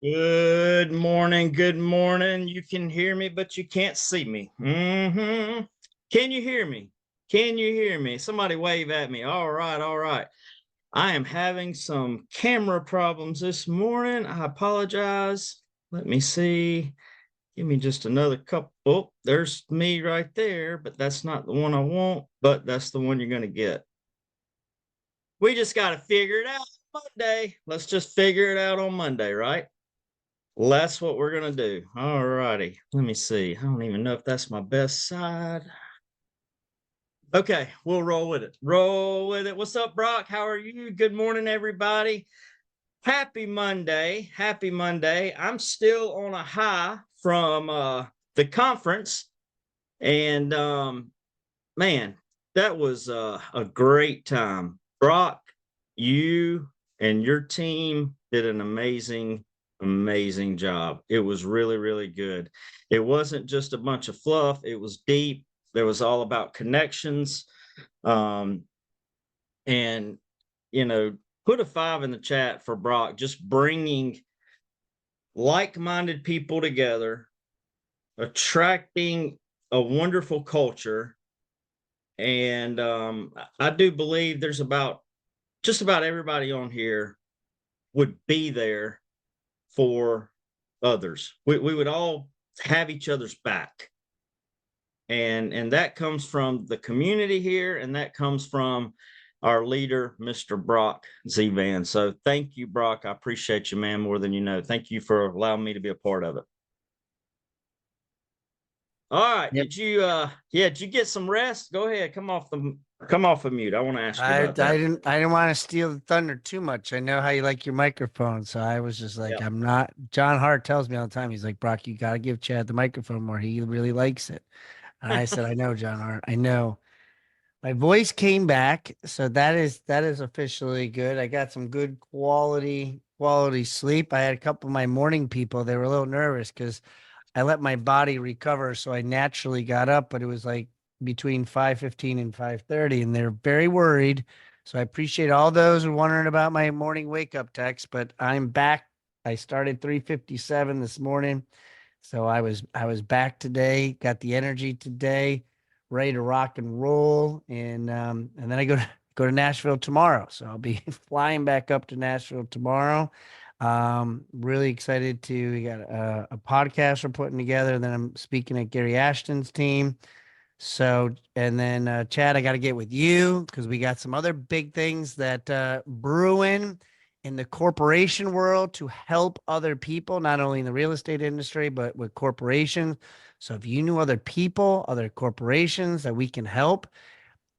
Good morning. Good morning. You can hear me, but you can't see me. Can you hear me? Can you hear me? Somebody wave at me. All right. All right. I am having some camera problems this morning. I apologize. Let me see. Give me just another couple. Oh, there's me right there, but that's not the one I want, but that's the one you're going to get. We just got to figure it out Monday. Let's just figure it out on Monday, right? That's what we're gonna do. All righty. Let me see. I don't even know if that's my best side. Okay, we'll roll with it. Roll with it. What's up, Brock? How are you? Good morning, everybody. Happy Monday. Happy Monday. I'm still on a high from the conference. And man, that was a great time. Brock, you and your team did an amazing job. It was really, really good. It wasn't just a bunch of fluff, it was deep. There was all about connections. Um, and, you know, put a 5 in the chat for Brock, just bringing like minded people together, attracting a wonderful culture. And I do believe there's about just about everybody on here would be there for others. We would all have each other's back. And that comes from the community here, and that comes from our leader, Mr. Brock Van. So thank you, Brock. I appreciate you, man, more than you know. Thank you for allowing me to be a part of it. All right. Yep. Did you get some rest? Go ahead. Come off of mute. I want to ask you I about that. didn't want to steal the thunder too much. I know how you like your microphone, so I was just like, Yeah. I'm not. John Hart tells me all the time. He's like, Brock, you got to give Chad the microphone more. He really likes it. And I said, I know, John Hart. I know. My voice came back, so that is officially good. I got some good quality sleep. I had a couple of my morning people. They were a little nervous because I let my body recover, so I naturally got up, but it was like between 5:15 and 5:30, and they're very worried. So I appreciate all those who are wondering about my morning wake up text, but I'm back. I started 3:57 this morning. So I was back today, got the energy today, ready to rock and roll. And then I go to Nashville tomorrow. So I'll be flying back up to Nashville tomorrow. Really excited to we got a podcast we're putting together. Then I'm speaking at Gary Ashton's team. So and then Chad, I got to get with you because we got some other big things that brewing in the corporation world to help other people, not only in the real estate industry, but with corporations. So if you knew other people, other corporations that we can help,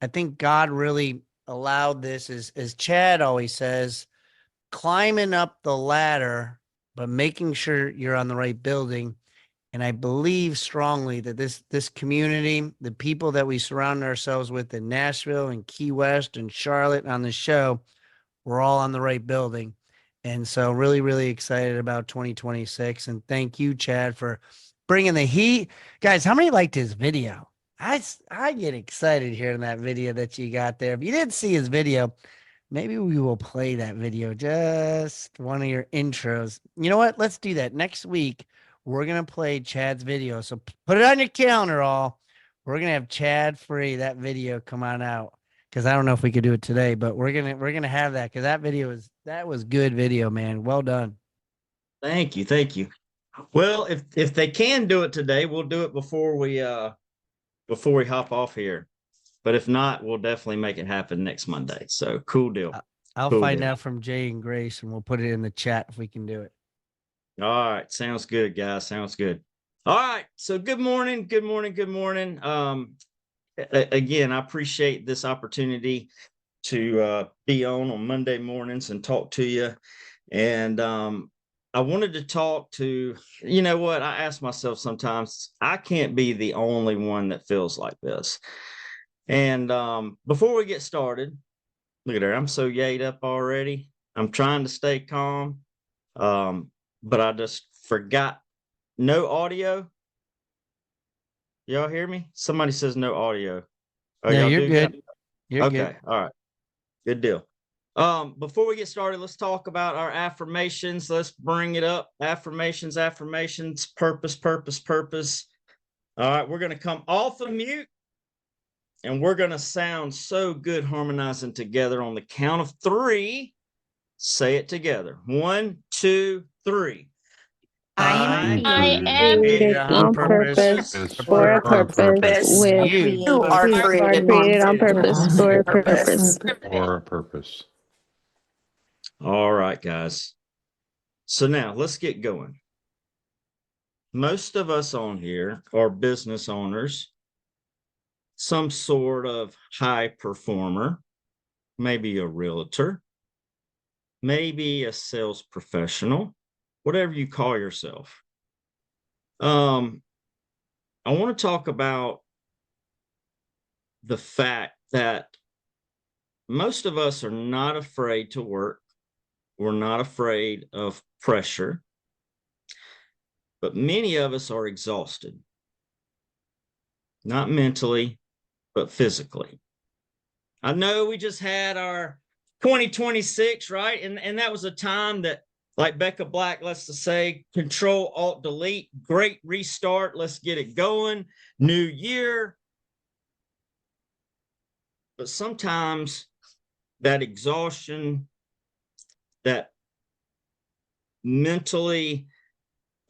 I think God really allowed this, as Chad always says, climbing up the ladder, but making sure you're on the right building. And I believe strongly that this community, the people that we surround ourselves with in Nashville and Key West and Charlotte on the show, we're all on the right building. And so really, really excited about 2026. And thank you, Chad, for bringing the heat. Guys, how many liked his video? I get excited hearing that video that you got there. If you didn't see his video, maybe we will play that video, just one of your intros. You know what? Let's do that. Next week, we're going to play Chad's video. So put it on your calendar, all. We're going to have Chad free that video come on out because I don't know if we could do it today, but we're gonna have that because that was good video, man. Well done. Thank you. Thank you. Well, if they can do it today, we'll do it before we hop off here. But if not, we'll definitely make it happen next Monday. So cool deal. I- I'll Cool find deal. out from Jay and Grace, and we'll put it in the chat if we can do it. All right. Sounds good, guys. Sounds good. All right. So good morning. Good morning. Good morning. Again, I appreciate this opportunity to be on Monday mornings and talk to you. And I wanted to talk to, you know what? I ask myself sometimes, I can't be the only one that feels like this. And before we get started, look at her. I'm so yayed up already. I'm trying to stay calm. But I just forgot no audio. Y'all hear me? Somebody says no audio. Oh, No, y'all you're do got good. You're good. okay. All right. Good deal. Before we get started, let's talk about our affirmations. Let's bring it up. Affirmations, purpose, purpose, purpose. All right, we're going to come off of mute and we're going to sound so good harmonizing together on the count of 3. Say it together. 1, 2, 3. I am created on purpose for a purpose with You are you are created created on purpose for a purpose. For a purpose. All right, guys. So now let's get going. Most of us on here are business owners, some sort of high performer, maybe a realtor, maybe a sales professional, whatever you call yourself. I want to talk about the fact that most of us are not afraid to work. We're not afraid of pressure, but many of us are exhausted, not mentally, but physically. I know we just had our 2026, right? And that was a time that, like Becca Black likes to say, Control, Alt, Delete, great restart. Let's get it going. New year. But sometimes that exhaustion, that mentally,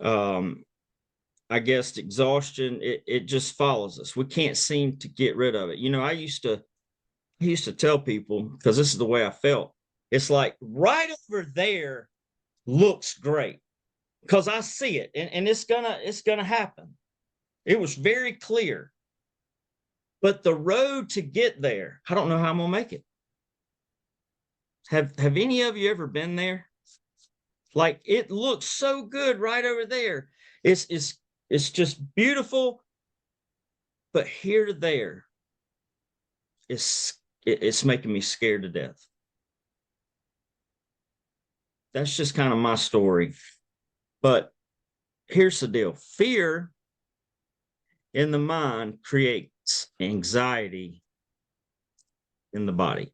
I guess, exhaustion, it just follows us. We can't seem to get rid of it. You know, I used to tell people, because this is the way I felt. It's like right over there looks great because I see it, and it's gonna happen. It was very clear. But the road to get there, I don't know how I'm gonna make it. Have any of you ever been there? Like, it looks so good right over there. It's just beautiful, but here to there, it's making me scared to death. That's just kind of my story. But here's the deal. Fear in the mind creates anxiety in the body.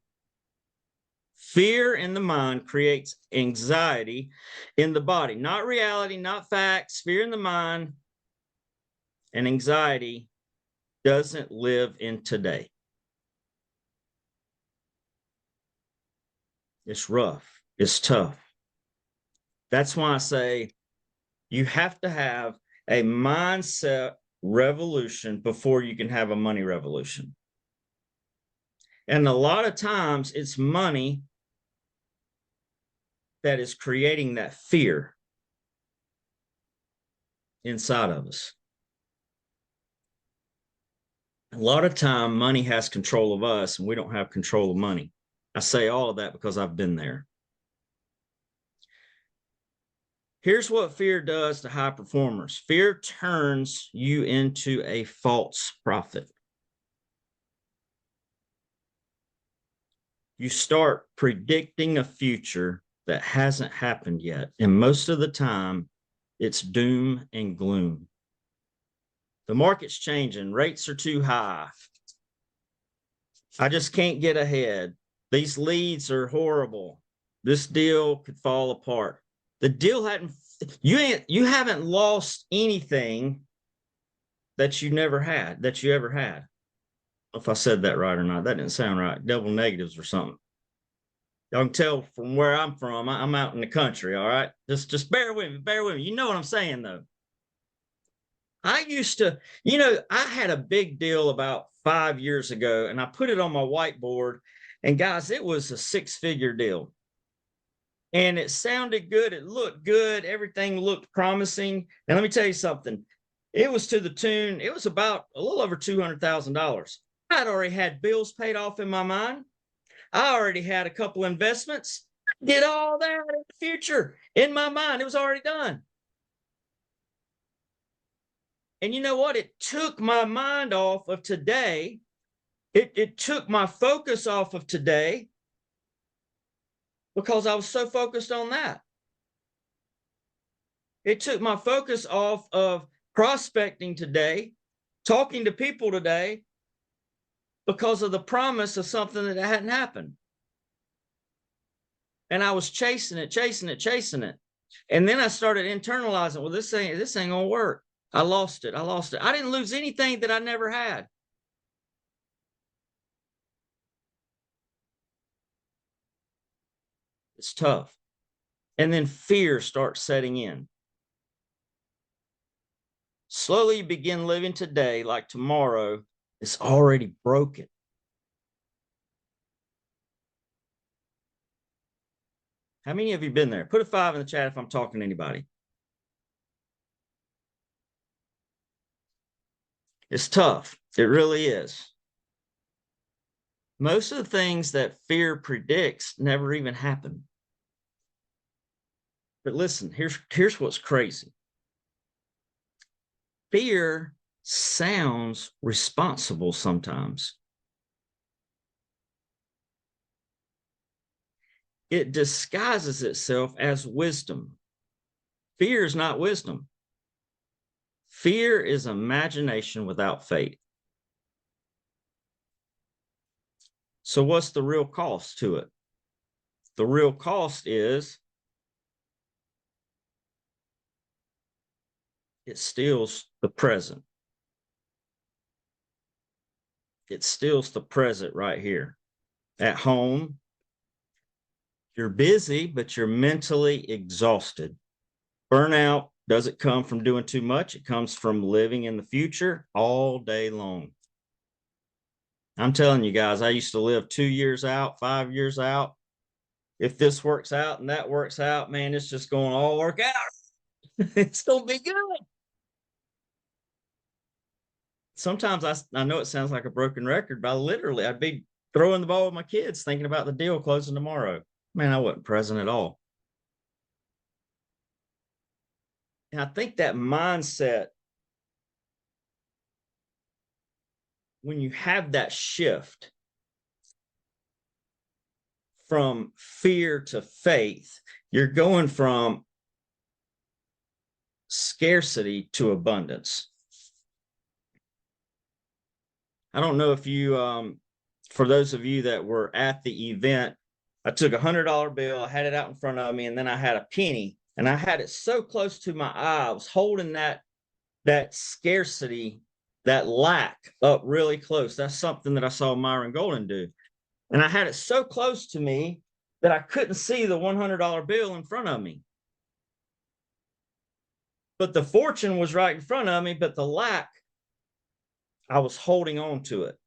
Fear in the mind creates anxiety in the body, not reality, not facts. Fear in the mind and anxiety doesn't live in today. It's rough. It's tough. That's why I say you have to have a mindset revolution before you can have a money revolution. And a lot of times it's money that is creating that fear inside of us. A lot of time money has control of us and we don't have control of money. I say all of that because I've been there. Here's what fear does to high performers. Fear turns you into a false prophet. You start predicting a future that hasn't happened yet. And most of the time, it's doom and gloom. The market's changing. Rates are too high. I just can't get ahead. These leads are horrible. This deal could fall apart. The deal you haven't lost anything that you ever had. I don't know if I said that right or not. That didn't sound right. Double negatives or something. Y'all can tell from where I'm from. I'm out in the country, all right? Just bear with me. You know what I'm saying, though. I used to, I had a big deal about 5 years ago, and I put it on my whiteboard. And guys, it was a 6-figure deal. And it sounded good. It looked good. Everything looked promising. And let me tell you something. It was to the tune, it was about a little over $200,000. I'd already had bills paid off in my mind. I already had a couple investments. I did all that in the future in my mind. It was already done. And you know what? It took my mind off of today. It took my focus off of today because I was so focused on that. It took my focus off of prospecting today, talking to people today, because of the promise of something that hadn't happened. And I was chasing it. And then I started internalizing, well, this ain't gonna work. I lost it. I didn't lose anything that I never had. It's tough. And then fear starts setting in. Slowly you begin living today like tomorrow is already broken. How many of you been there? Put a 5 in the chat if I'm talking to anybody. It's tough. It really is. Most of the things that fear predicts never even happen. But listen, here's what's crazy. Fear sounds responsible sometimes. It disguises itself as wisdom. Fear is not wisdom. Fear is imagination without faith. So what's the real cost to it? The real cost is it steals the present. It steals the present right here. At home, you're busy, but you're mentally exhausted. Burnout doesn't come from doing too much. It comes from living in the future all day long. I'm telling you guys, I used to live 2 years out, 5 years out. If this works out and that works out, man, it's just going to all work out. It's going to be good. Sometimes I know it sounds like a broken record, but I'd be throwing the ball with my kids, thinking about the deal closing tomorrow. Man, I wasn't present at all. And I think that mindset, when you have that shift from fear to faith, you're going from scarcity to abundance. I don't know if you, for those of you that were at the event, I took $100 bill, I had it out in front of me, and then I had a penny, and I had it so close to my eye. I was holding that scarcity, that lack up really close. That's something that I saw Myron Golden do. And I had it so close to me that I couldn't see the $100 bill in front of me. But the fortune was right in front of me, but the lack, I was holding on to it.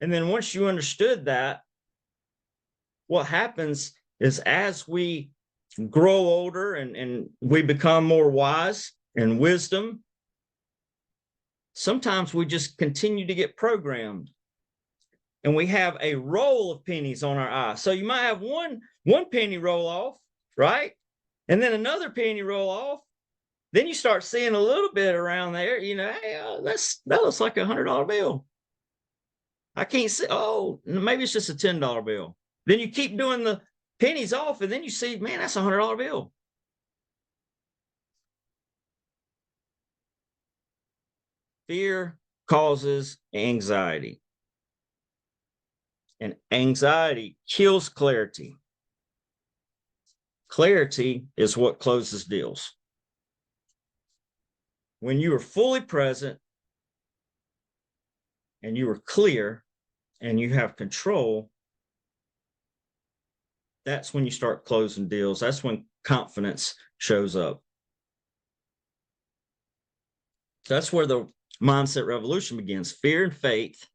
And then once you understood that, what happens is as we grow older and we become more wise and wisdom, sometimes we just continue to get programmed. And we have a roll of pennies on our eye. So you might have one penny roll off, right? And then another penny roll off. Then you start seeing a little bit around there, hey, that looks like $100 bill. I can't see, oh, maybe it's just a $10 bill. Then you keep doing the pennies off, and then you see, man, that's a $100 bill. Fear causes anxiety. And anxiety kills clarity. Clarity is what closes deals. When you are fully present and you are clear and you have control, that's when you start closing deals. That's when confidence shows up. That's where the mindset revolution begins. Fear and faith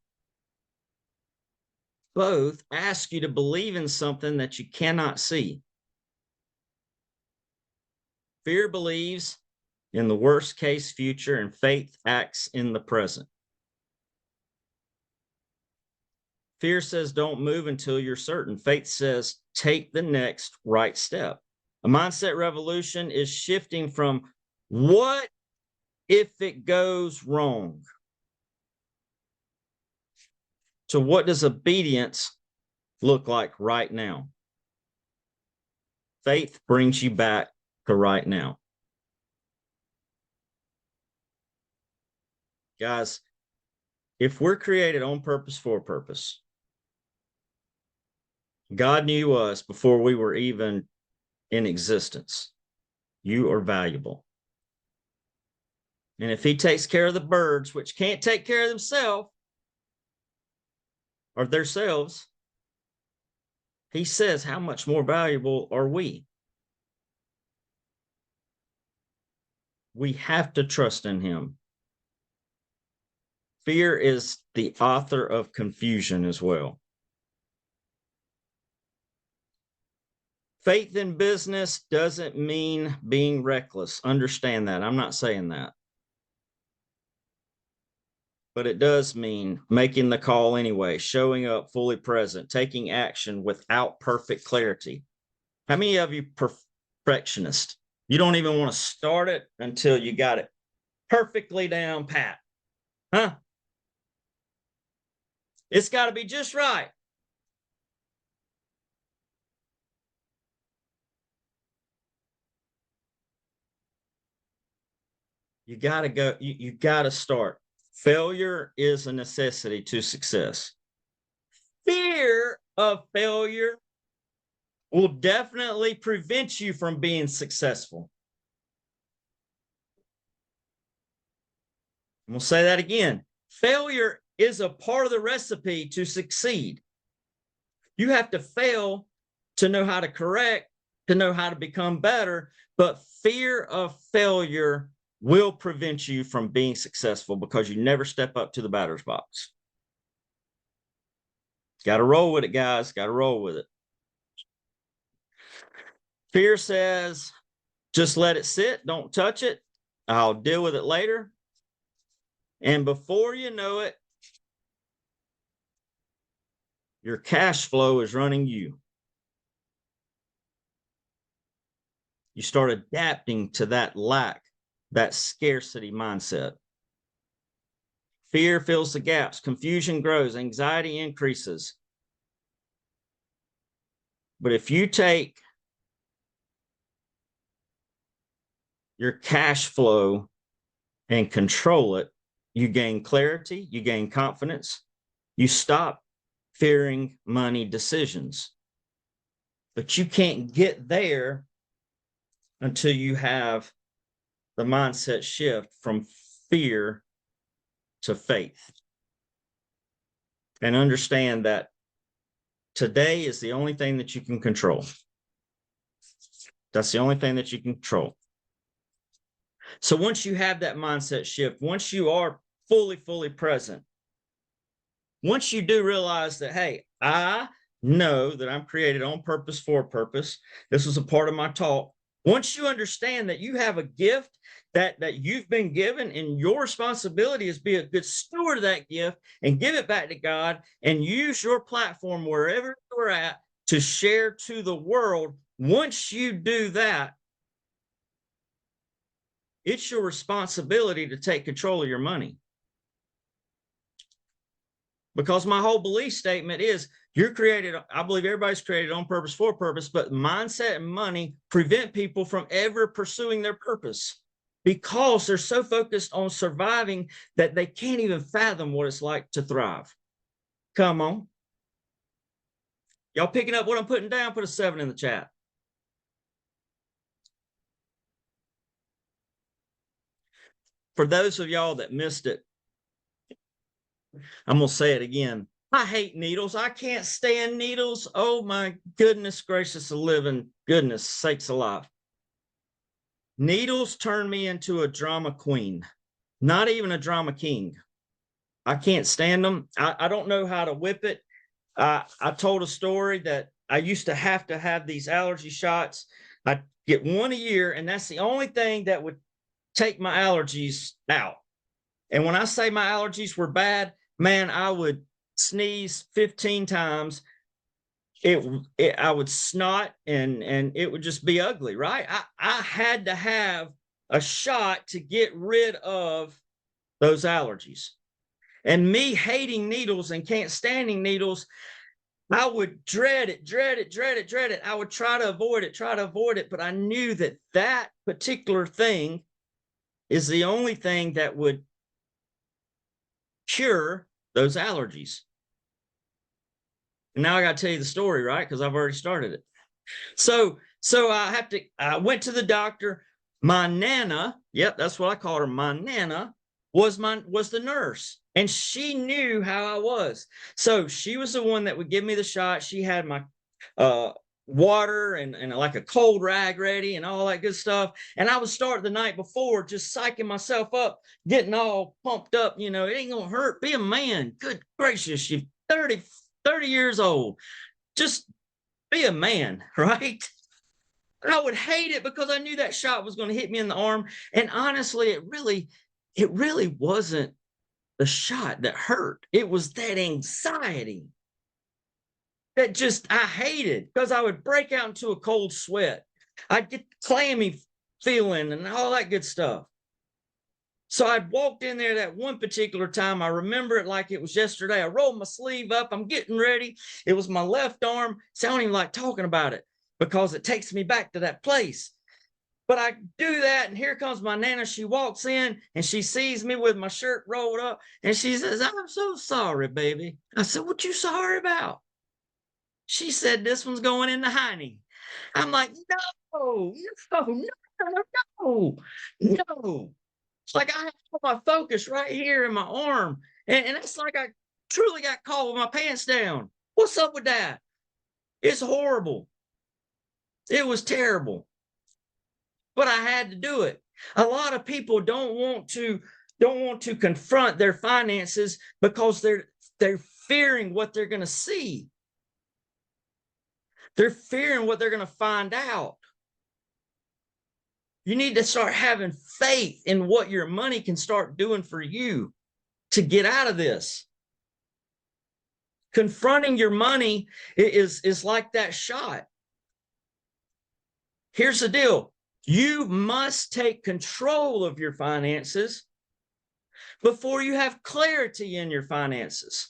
both ask you to believe in something that you cannot see. Fear believes in the worst case future, and faith acts in the present. Fear says, don't move until you're certain. Faith says, take the next right step. A mindset revolution is shifting from what if it goes wrong to what does obedience look like right now? Faith brings you back to right now. Guys, if we're created on purpose for a purpose, God knew us before we were even in existence. You are valuable. And if he takes care of the birds, which can't take care of themselves or themselves, he says, how much more valuable are we? We have to trust in him. Fear is the author of confusion as well. Faith in business doesn't mean being reckless. Understand that. I'm not saying that. But it does mean making the call anyway, showing up fully present, taking action without perfect clarity. How many of you perfectionists? You don't even want to start it until you got it perfectly down pat. Huh? It's got to be just right. You got to go. You got to start. Failure is a necessity to success. Fear of failure will definitely prevent you from being successful. I'm going to say that again. Failure is a part of the recipe to succeed. You have to fail to know how to correct, to know how to become better, but fear of failure will prevent you from being successful because you never step up to the batter's box. Got to roll with it, guys. Got to roll with it. Fear says, just let it sit. Don't touch it. I'll deal with it later. And before you know it, your cash flow is running you. You start adapting to that lack, that scarcity mindset. Fear fills the gaps, confusion grows, anxiety increases. But if you take your cash flow and control it, you gain clarity, you gain confidence, you stop fearing money decisions. But you can't get there until you have the mindset shift from fear to faith. And understand that today is the only thing that you can control. That's the only thing that you can control. So once you have that mindset shift, once you are fully present, once you do realize that, hey, I know that I'm created on purpose for a purpose. This was a part of my talk. Once you understand that you have a gift that you've been given, and your responsibility is be a good steward of that gift and give it back to God and use your platform wherever you're at to share to the world. Once you do that, it's your responsibility to take control of your money. Because my whole belief statement is you're created, I believe everybody's created on purpose for a purpose, but mindset and money prevent people from ever pursuing their purpose because they're so focused on surviving that they can't even fathom what it's like to thrive. Come on. Y'all picking up what I'm putting down? Put a 7 in the chat. For those of y'all that missed it, I'm going to say it again. I hate needles. I can't stand needles. Oh my goodness gracious of living. Goodness sakes alive. Needles turn me into a drama queen, not even a drama king. I can't stand them. I don't know how to whip it. I told a story that I used to have these allergy shots. I get one a year, and that's the only thing that would take my allergies out. And when I say my allergies were bad, man, I would sneeze 15 times. I would snot and it would just be ugly, right? I had to have a shot to get rid of those allergies. And me hating needles and can't standing needles, I would dread it. I would try to avoid it. But I knew that particular thing is the only thing that would cure those allergies. And now I got to tell you the story, right? Because I've already started it. So I went to the doctor. My Nana, yep, that's what I call her. My Nana was the nurse, and she knew how I was. So she was the one that would give me the shot. She had my water and like a cold rag ready and all that good stuff. And I would start the night before just psyching myself up, getting all pumped up. You know, it ain't gonna hurt. Be a man. Good gracious, you're 30 years old. Just be a man, right? I would hate it because I knew that shot was going to hit me in the arm. And honestly, it really wasn't the shot that hurt. It was that anxiety that just I hated, because I would break out into a cold sweat. I'd get clammy feeling and all that good stuff. So I'd walked in there that one particular time. I remember it like it was yesterday. I rolled my sleeve up. I'm getting ready. It was my left arm. So I don't even like talking about it because it takes me back to that place. But I do that, and here comes my Nana. She walks in, and she sees me with my shirt rolled up, and she says, "I'm so sorry, baby." I said, "What you sorry about?" She said, "This one's going in the hiney." I'm like, no, no, no, no, no. It's like I have my focus right here in my arm. And it's like I truly got caught with my pants down. What's up with that? It's horrible. It was terrible. But I had to do it. A lot of people don't want to confront their finances because they're fearing what they're going to see. They're fearing what they're going to find out. You need to start having faith in what your money can start doing for you to get out of this. Confronting your money is like that shot. Here's the deal. You must take control of your finances before you have clarity in your finances.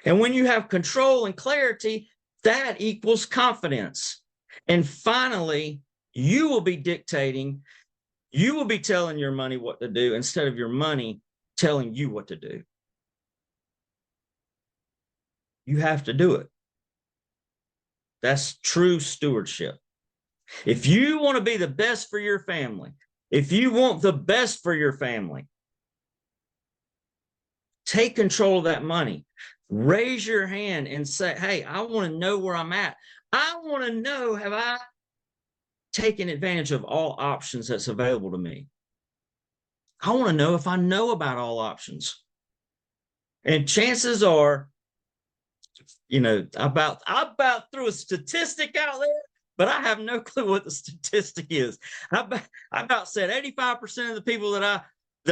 And when you have control and clarity, that equals confidence. And finally, you will be dictating, you will be telling your money what to do instead of your money telling you what to do. You have to do it. That's true stewardship. If you want to be the best for your family, if you want the best for your family, take control of that money. Raise your hand and say, "Hey, I want to know where I'm at. I want to know, have I taken advantage of all options that's available to me? I want to know if I know about all options." And chances are, you know, I about threw a statistic out there, but I have no clue what the statistic is. I about said 85% of the people that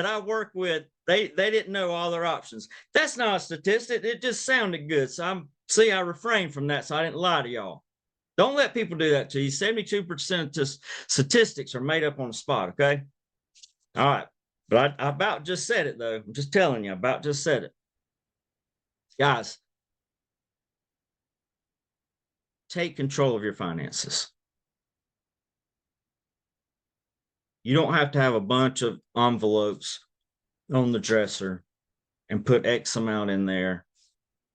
I work with, they didn't know all their options. That's not a statistic. It just sounded good. So I refrained from that, so I didn't lie to y'all. Don't let people do that to you. 72% of statistics are made up on the spot, okay? All right. But I about just said it, though. I'm just telling you, I about just said it. Guys, take control of your finances. You don't have to have a bunch of envelopes on the dresser and put X amount in there.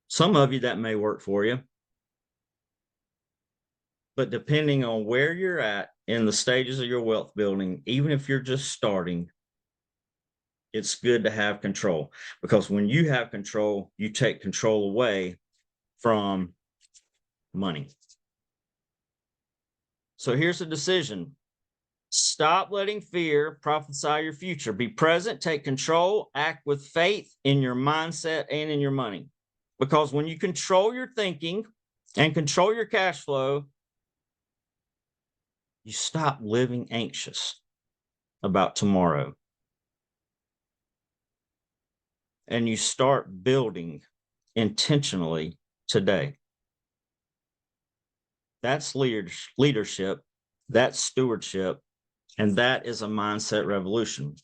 Some of you, that may work for you. But depending on where you're at in the stages of your wealth building, even if you're just starting, it's good to have control, because when you have control, you take control away from money. So here's a decision. Stop letting fear prophesy your future. Be present, take control, act with faith in your mindset and in your money. Because when you control your thinking and control your cash flow, you stop living anxious about tomorrow. And you start building intentionally today. That's leadership, that's stewardship, and that is a mindset revolution.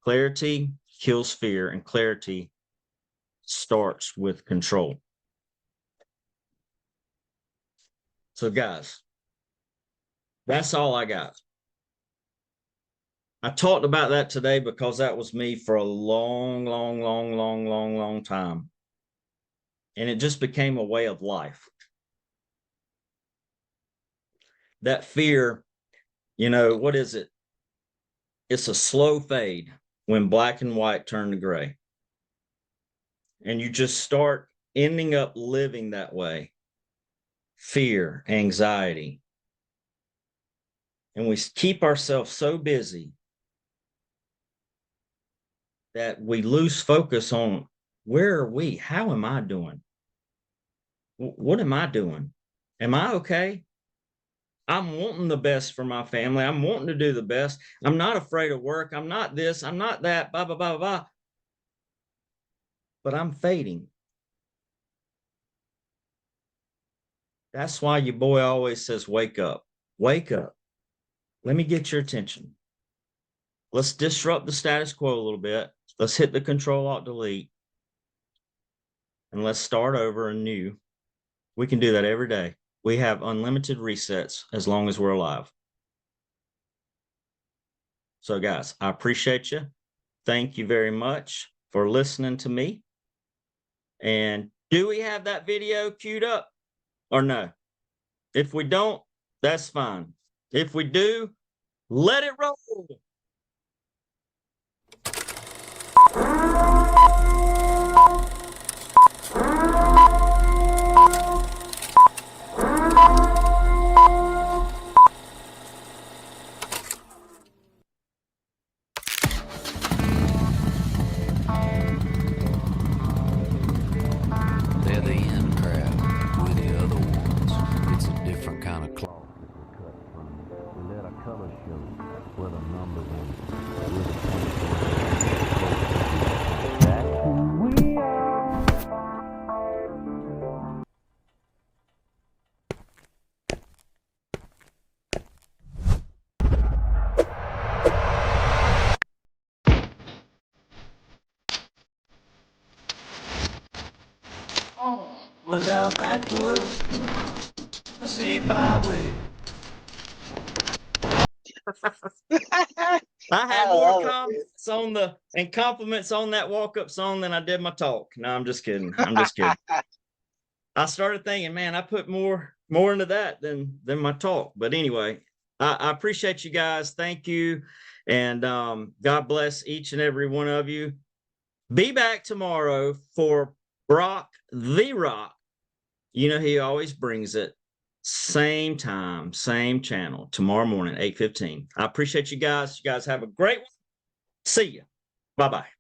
Clarity kills fear, and clarity starts with control. So guys, that's all I got. I talked about that today because that was me for a long time. And it just became a way of life. That fear, you know, what is it? It's a slow fade when black and white turn to gray. And you just start ending up living that way. Fear, anxiety. And we keep ourselves so busy that we lose focus on where are we? How am I doing? What am I doing? Am I okay? I'm wanting the best for my family. I'm wanting to do the best. I'm not afraid of work. I'm not this. I'm not that. Blah, blah, blah, blah. But I'm fading. That's why your boy always says, wake up. Wake up. Let me get your attention. Let's disrupt the status quo a little bit. Let's hit the Control-Alt-Delete. And let's start over anew. We can do that every day. We have unlimited resets as long as we're alive. So guys, I appreciate you. Thank you very much for listening to me. And do we have that video queued up or no? If we don't, that's fine. If we do, let it roll. They're the in crowd, we're the other ones. It's a different kind of cloth we cut from. We let our colors show where the numbers in. We're the 24. That's who we are. Without backwards, see my way. I had I more love it, comments on and compliments on that walk-up song than I did my talk. No, I'm just kidding. I'm just kidding. I started thinking, man, I put more into that than my talk. But anyway, I appreciate you guys. Thank you. And God bless each and every one of you. Be back tomorrow for Brock the Rock. You know, he always brings it. Same time, same channel, tomorrow morning, 8:15. I appreciate you guys. You guys have a great one. See you. Bye-bye.